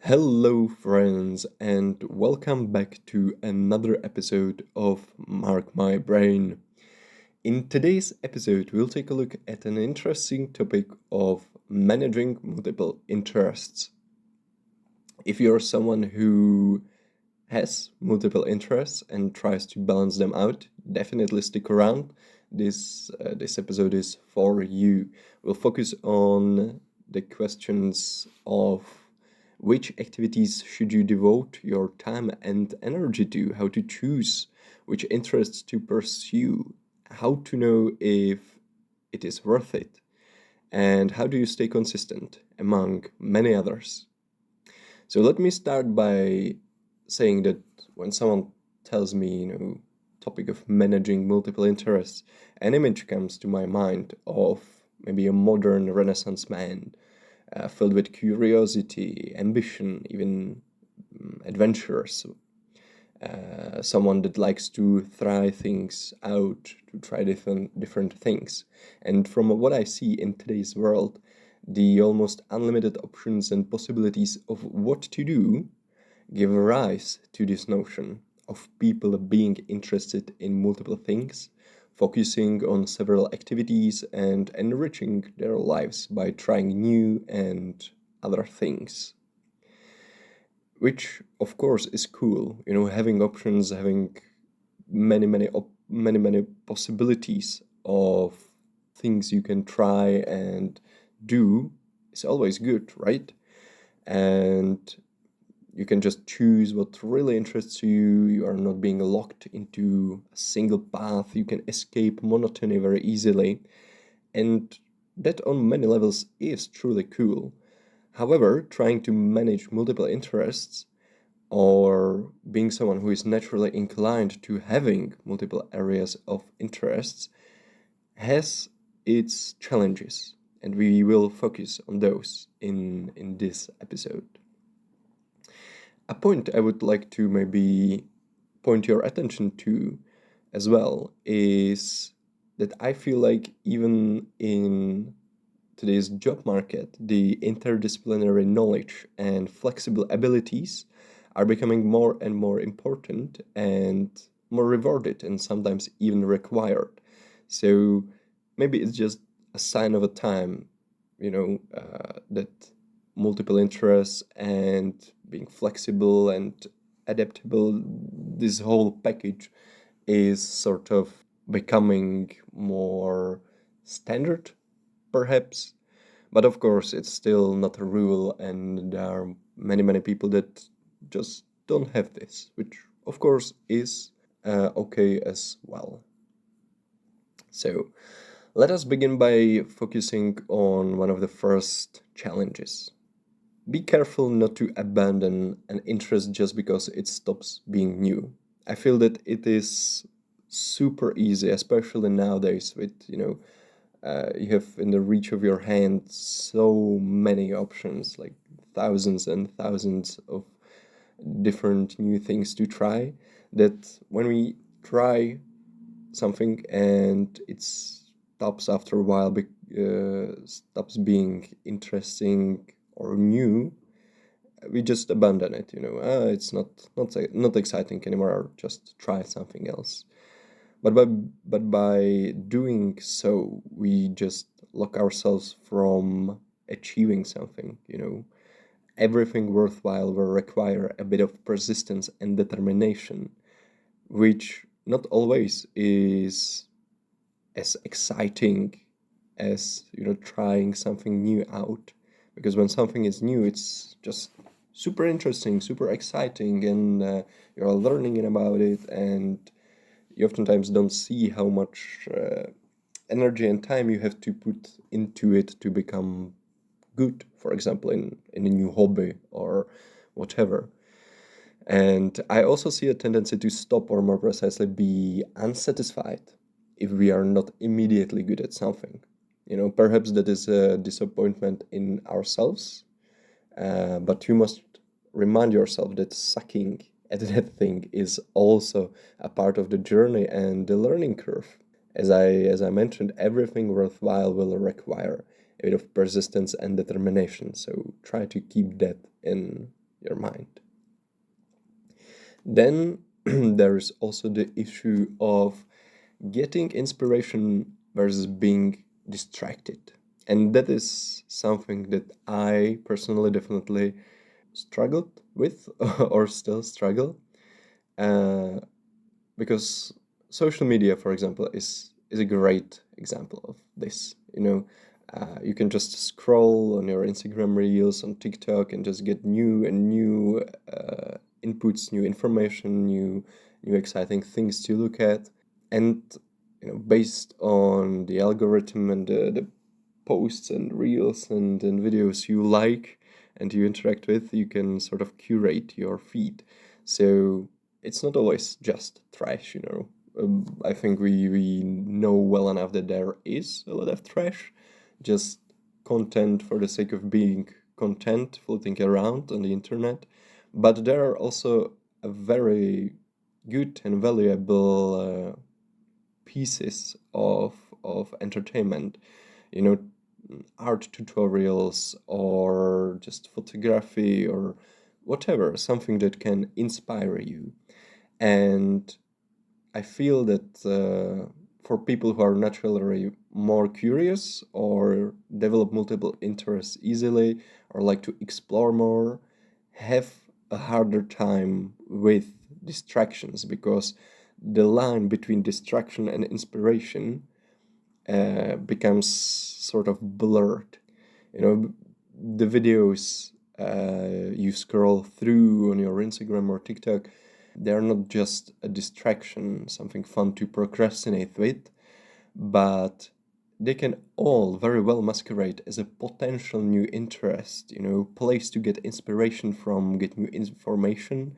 Hello, friends, and welcome back to another episode of Mark My Brain. In today's episode, we'll take a look at an interesting topic of managing multiple interests. If you're someone who has multiple interests and tries to balance them out, definitely stick around. This episode is for you. We'll focus on the questions of which activities should you devote your time and energy to, how to choose which interests to pursue, how to know if it is worth it, and how do you stay consistent, among many others. So let me start by saying that when someone tells me, topic of managing multiple interests, an image comes to my mind of maybe a modern Renaissance man, filled with curiosity, ambition, even adventurous. Someone that likes to try things out, to try different things. And from what I see in today's world, the almost unlimited options and possibilities of what to do give rise to this notion of people being interested in multiple things, focusing on several activities and enriching their lives by trying new and other things. Which, of course, is cool, having options, having many possibilities of things you can try and do is always good, right? And you can just choose what really interests you. You are not being locked into a single path. You can escape monotony very easily. And that, on many levels, is truly cool. However, trying to manage multiple interests or being someone who is naturally inclined to having multiple areas of interests has its challenges. And we will focus on those in this episode. A point I would like to maybe point your attention to as well is that I feel like even in today's job market, the interdisciplinary knowledge and flexible abilities are becoming more and more important and more rewarded and sometimes even required. So maybe it's just a sign of a time, that multiple interests and being flexible and adaptable, this whole package is sort of becoming more standard, perhaps. But of course, it's still not a rule, and there are many people that just don't have this, which of course is okay as well. So, let us begin by focusing on one of the first challenges. Be careful not to abandon an interest just because it stops being new. I feel that it is super easy, especially nowadays with, you have in the reach of your hand so many options, like thousands and thousands of different new things to try, that when we try something and it stops after a while, stops being interesting or new, we just abandon it. It's not exciting anymore. Or just try something else. But by doing so, we just lock ourselves from achieving something. Everything worthwhile will require a bit of persistence and determination, which not always is as exciting as trying something new out, because when something is new, it's just super interesting, super exciting, and you're learning about it, and you oftentimes don't see how much energy and time you have to put into it to become good, for example, in a new hobby or whatever. And I also see a tendency to stop, or more precisely, be unsatisfied if we are not immediately good at something. Perhaps that is a disappointment in ourselves, but you must remind yourself that sucking at that thing is also a part of the journey and the learning curve. As I mentioned, everything worthwhile will require a bit of persistence and determination. So try to keep that in your mind. Then there's also the issue of getting inspiration versus being distracted. And that is something that I personally definitely struggled with or still struggle. Uh, because social media, for example, is a great example of this. You can just scroll on your Instagram reels, on TikTok, and just get new and new inputs, new information, new exciting things to look at. And based on the algorithm and the posts and reels and videos you like and you interact with, you can sort of curate your feed. So it's not always just trash. I think we know well enough that there is a lot of trash, just content for the sake of being content floating around on the internet. But there are also a very good and valuable pieces of entertainment, you know, art tutorials or just photography or whatever, something that can inspire you. And I feel that for people who are naturally more curious or develop multiple interests easily or like to explore more, have a harder time with distractions because the line between distraction and inspiration becomes sort of blurred. You know, the videos you scroll through on your Instagram or TikTok, they're not just a distraction, something fun to procrastinate with, but they can all very well masquerade as a potential new interest, place to get inspiration from, get new information,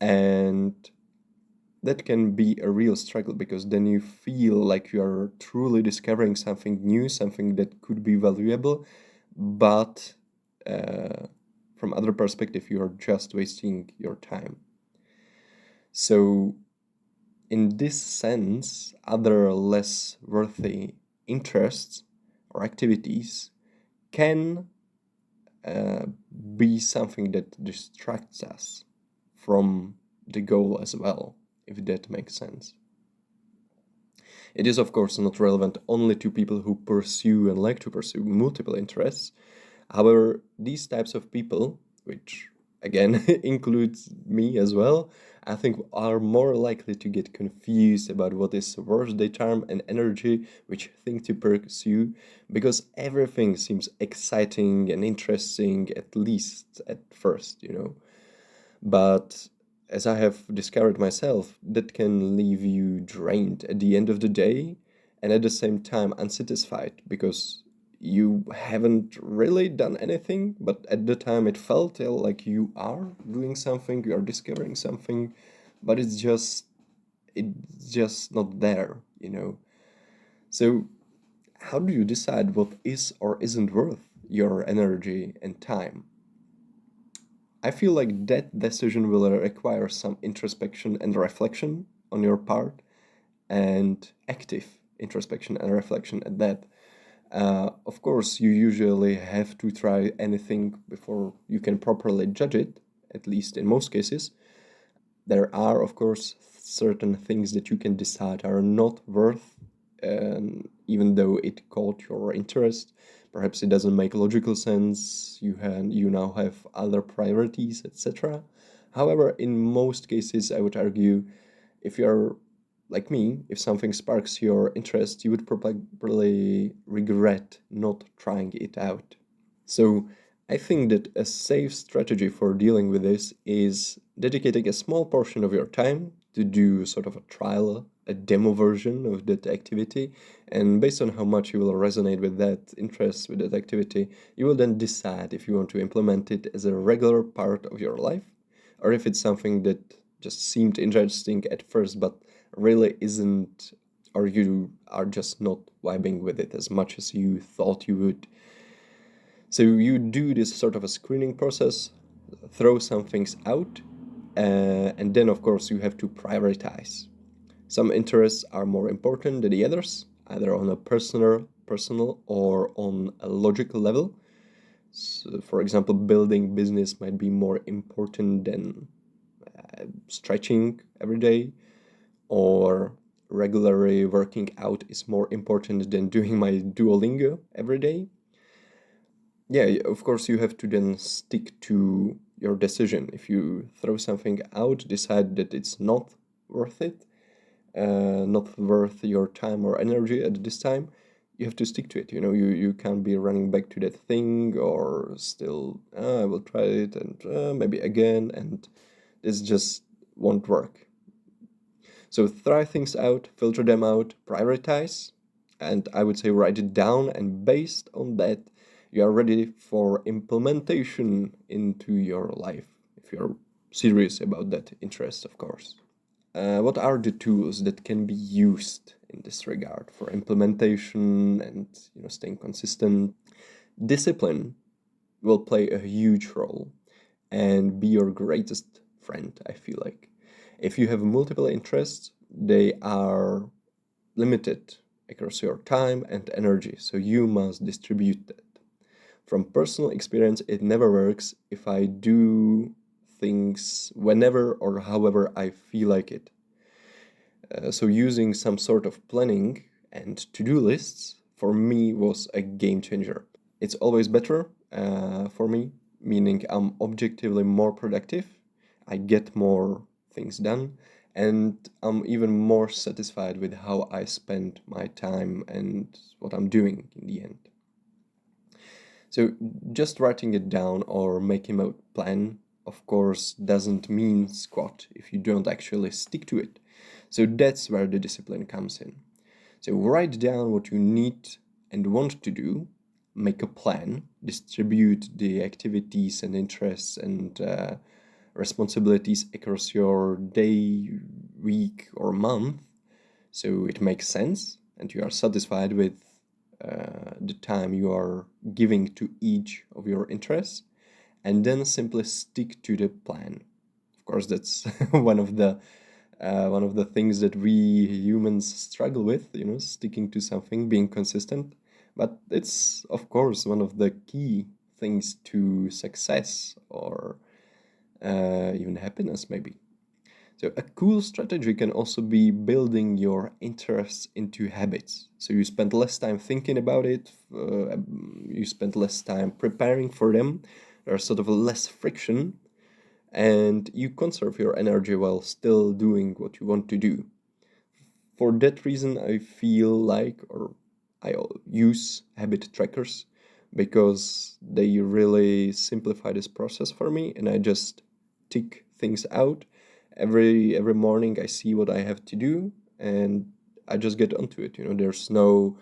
and that can be a real struggle because then you feel like you are truly discovering something new, something that could be valuable, but from other perspective, you are just wasting your time. So, in this sense, other less worthy interests or activities can uh, be something that distracts us from the goal as well, if that makes sense. It is, of course, not relevant only to people who pursue and like to pursue multiple interests. However, these types of people, which again includes me as well, I think are more likely to get confused about what is worth their time and energy, which thing to pursue, because everything seems exciting and interesting, at least at first. But as I have discovered myself, that can leave you drained at the end of the day and at the same time unsatisfied because you haven't really done anything, but at the time it felt like you are doing something, you are discovering something, but it's just not there. So how do you decide what is or isn't worth your energy and time? I feel like that decision will require some introspection and reflection on your part, and active introspection and reflection at that. Of course, you usually have to try anything before you can properly judge it, at least in most cases. There are, of course, certain things that you can decide are not worth, even though it caught your interest. Perhaps it doesn't make logical sense. You now have other priorities, etc. However, in most cases, I would argue, if you're like me, if something sparks your interest, you would probably regret not trying it out. So I think that a safe strategy for dealing with this is dedicating a small portion of your time to do sort of a trial, a demo version of that activity. And based on how much you will resonate with that interest, with that activity, you will then decide if you want to implement it as a regular part of your life or if it's something that just seemed interesting at first but really isn't, or you are just not vibing with it as much as you thought you would. So you do this sort of a screening process, throw some things out, and then of course you have to prioritize. Some interests are more important than the others, either on a personal or on a logical level. So, for example, building business might be more important than stretching every day, or regularly working out is more important than doing my Duolingo every day. Yeah, of course, you have to then stick to your decision. If you throw something out, decide that it's not worth it, not worth your time or energy at this time, you have to stick to it. You can't be running back to that thing or still, I will try it and maybe again, and this just won't work. So try things out, filter them out, prioritize, and I would say write it down, and based on that, you are ready for implementation into your life, if you're serious about that interest, of course. What are the tools that can be used in this regard for implementation and staying consistent? Discipline will play a huge role and be your greatest friend, I feel like. If you have multiple interests, they are limited across your time and energy, so you must distribute that. From personal experience, it never works if I do things whenever or however I feel like it. So using some sort of planning and to-do lists for me was a game changer. It's always better for me, meaning I'm objectively more productive, I get more things done, and I'm even more satisfied with how I spend my time and what I'm doing in the end. So just writing it down or making a plan, of course, doesn't mean squat if you don't actually stick to it. So that's where the discipline comes in. So write down what you need and want to do, make a plan, distribute the activities and interests and responsibilities across your day, week, or month, so it makes sense and you are satisfied with the time you are giving to each of your interests, and then simply stick to the plan. Of course, that's one of the things that we humans struggle with, sticking to something, being consistent. But it's, of course, one of the key things to success or even happiness, maybe. So a cool strategy can also be building your interests into habits. So you spend less time thinking about it, you spend less time preparing for them, there's sort of less friction, and you conserve your energy while still doing what you want to do. For that reason, I feel like, or I use habit trackers because they really simplify this process for me, and I just tick things out. Every morning, I see what I have to do, and I just get onto it. There's no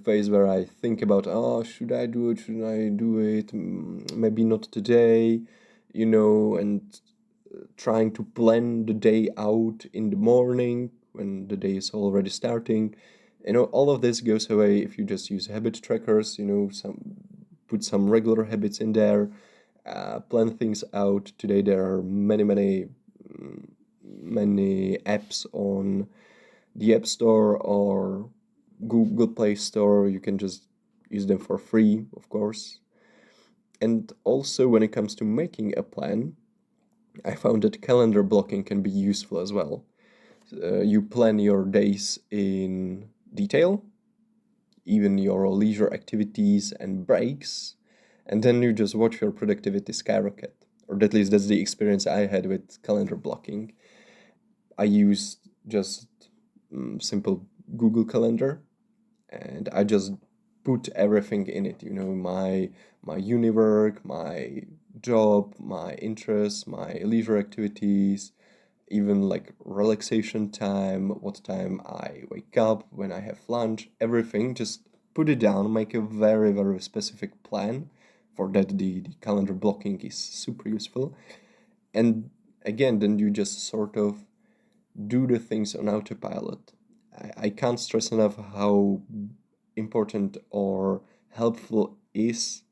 phase where I think about, oh, should I do it? Should I do it? Maybe not today, and trying to plan the day out in the morning when the day is already starting. All of this goes away if you just use habit trackers, put some regular habits in there, plan things out. Today there are many apps on the App Store or Google Play Store. You can just use them for free, of course. And also, when it comes to making a plan, I found that calendar blocking can be useful as well. You plan your days in detail, even your leisure activities and breaks, and then you just watch your productivity skyrocket. Or at least that's the experience I had with calendar blocking. I used just simple Google Calendar, and I just put everything in it. My uni work, my job, my interests, my leisure activities, even like relaxation time, what time I wake up, when I have lunch, everything. Just put it down, make a very, very specific plan. For that, the calendar blocking is super useful. And again, then you just sort of do the things on autopilot. I can't stress enough how important or helpful is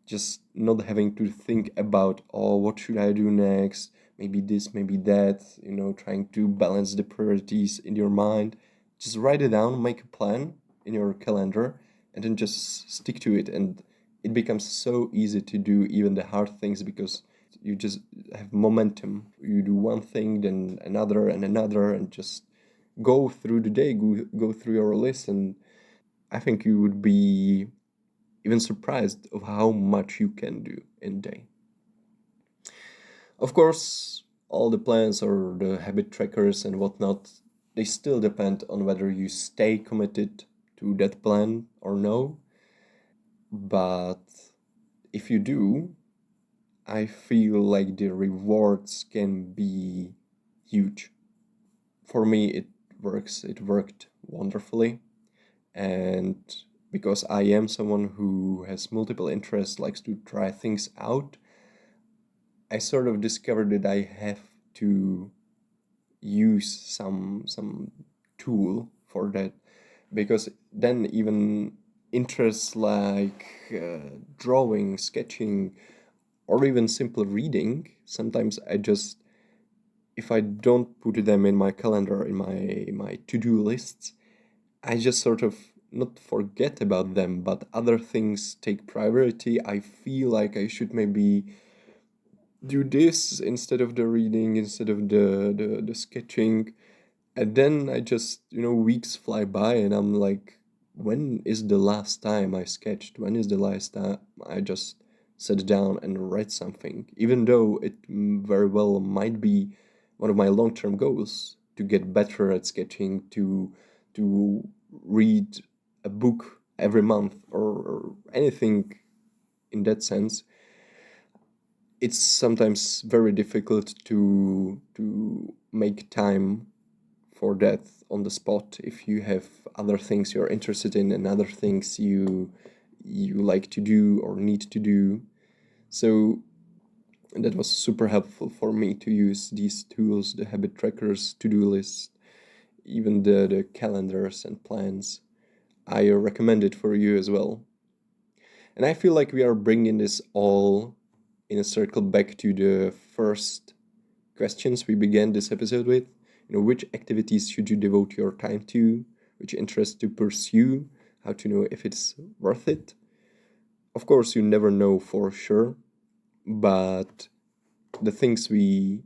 just not having to think about, oh, what should I do next? Maybe this, maybe that, trying to balance the priorities in your mind. Just write it down, make a plan in your calendar, and then just stick to it. And it becomes so easy to do even the hard things because you just have momentum. You do one thing, then another and another, and just go through the day, go through your list, and I think you would be even surprised of how much you can do in a day. Of course, all the plans or the habit trackers and whatnot, they still depend on whether you stay committed to that plan or no. But if you do, I feel like the rewards can be huge. For me, it worked wonderfully. And because I am someone who has multiple interests, likes to try things out, I sort of discovered that I have to use some tool for that, because then even interests like drawing, sketching, or even simple reading, sometimes I just, if I don't put them in my calendar, in my to-do lists, I just sort of not forget about them, but other things take priority. I feel like I should maybe do this instead of the reading, instead of the sketching. And then I just, weeks fly by and I'm like, when is the last time I sketched? When is the last time I just sat down and read something? Even though it very well might be one of my long-term goals to get better at sketching, to read a book every month or anything in that sense, it's sometimes very difficult to make time for that on the spot if you have other things you're interested in and other things you like to do or need to do. So that was super helpful for me to use these tools, the habit trackers, to-do lists, even the calendars and plans. I recommend it for you as well. And I feel like we are bringing this all in a circle back to the first questions we began this episode with. Which activities should you devote your time to? Which interests to pursue? How to know if it's worth it? Of course, you never know for sure, but the things we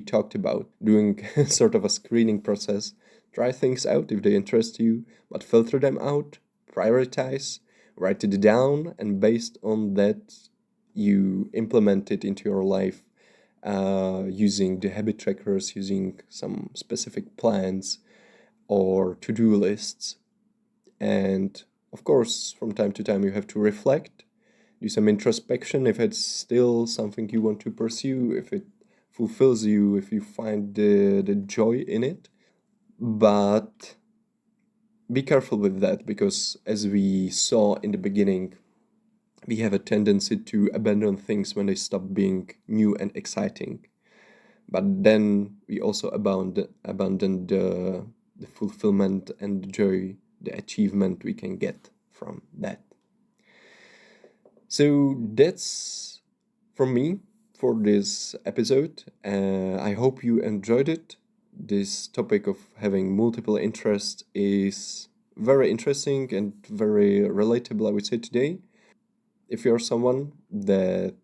talked about, doing sort of a screening process, try things out if they interest you, but filter them out, prioritize, write it down, and based on that, you implement it into your life using the habit trackers, using some specific plans or to-do lists. And of course, from time to time, you have to reflect, do some introspection if it's still something you want to pursue, if it fulfills you, if you find the joy in it. But be careful with that, because as we saw in the beginning, we have a tendency to abandon things when they stop being new and exciting. But then we also abandon the fulfillment and the joy, the achievement we can get from that. So that's from me for this episode. I hope you enjoyed it. This topic of having multiple interests is very interesting and very relatable, I would say, today. If you're someone that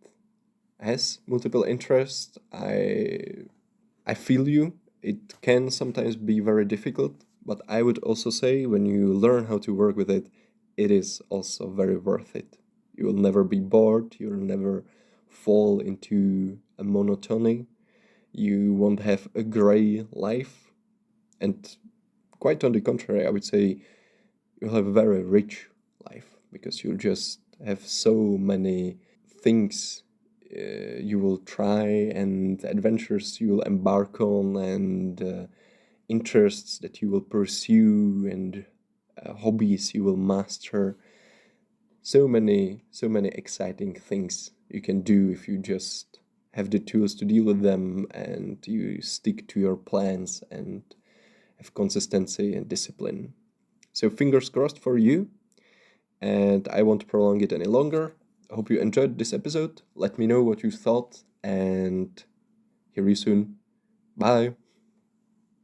has multiple interests, I feel you. It can sometimes be very difficult, but I would also say when you learn how to work with it, it is also very worth it. You will never be bored, you'll never fall into a monotony, you won't have a gray life, and quite on the contrary, I would say you'll have a very rich life because you'll just have so many things you will try and adventures you will embark on and interests that you will pursue and hobbies you will master. So many exciting things you can do if you just have the tools to deal with them and you stick to your plans and have consistency and discipline. So fingers crossed for you, and I won't prolong it any longer. I hope you enjoyed this episode. Let me know what you thought, and hear you soon. Bye.